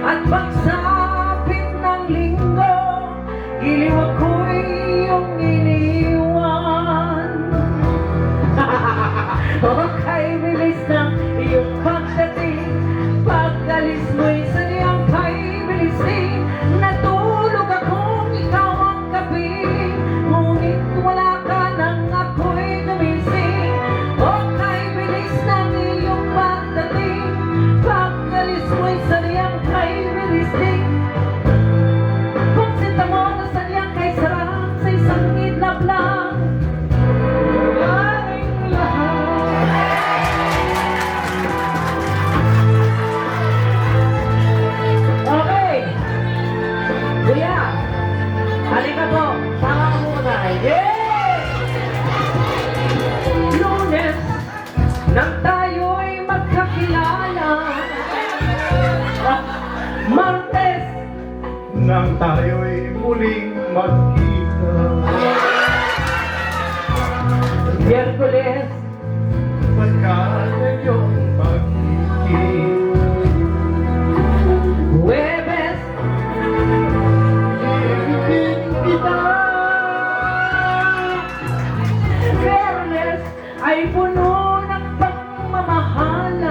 At pagsapit ng linggo, giliw ako'y iyong iniwan. Okay, bilis ng iyong pagdating, pag-alis mo'y sadyang kay bilis din. Natulog akong ikaw ang kapiling, ngunit wala ka nang ako'y gumising. Okay, bilis ng iyong pagdating, pag-alis mo'y sadyang kay bilis din. Kung sinta mo na sadyang kay sarang sa isang idlap lang, aking lahat. Okay, kuya, halika po, sama ka muna. Yeah! Lunes, nang tayo'y magkakilala. Martes, nang tayo'y muling magkita. Miyerkules, Pagkat ng iyong pag-ibig, Huwebes, ibigin kita. Biyernes ay puno ng pagmamahalan.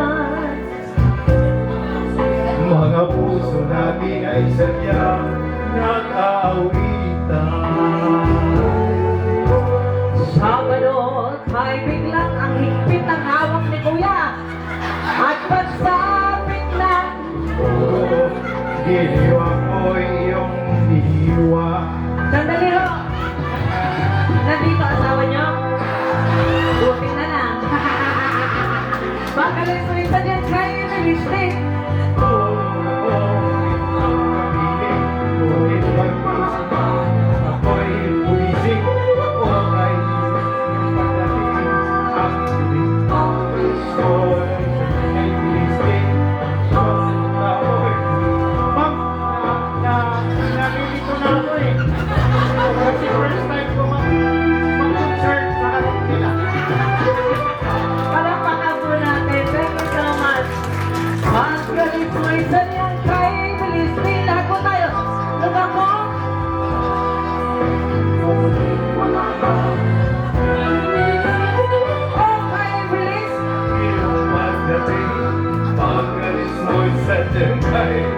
Mga puso natin ay sadyang nag-aawitan. Sabado ay biglang ang higpit ng hawak ni Kuya. At pagsapit na, Oh, giliw ako'y iyong diwa. sandali ho. Nandito asawa niyo? Buti na lang. Bakalis mo isa dyan kayo na listing. Oh, ang kapiling, ngunit pag-isip ako'y pumising. Okay, yung pagdating ang bilis. So, ay bilis din. So, ako'y ma'am, nalilito na ako eh. Kasi first time ko mag-concert sa kanila. Palakpakan po natin. Thank you so much. Bakalis mo isa dyan kayo na listing. Lahat po tayo. Lugar mo. Okay, bilis. Yung pagdating, pag-alis mo'y sadyang kahit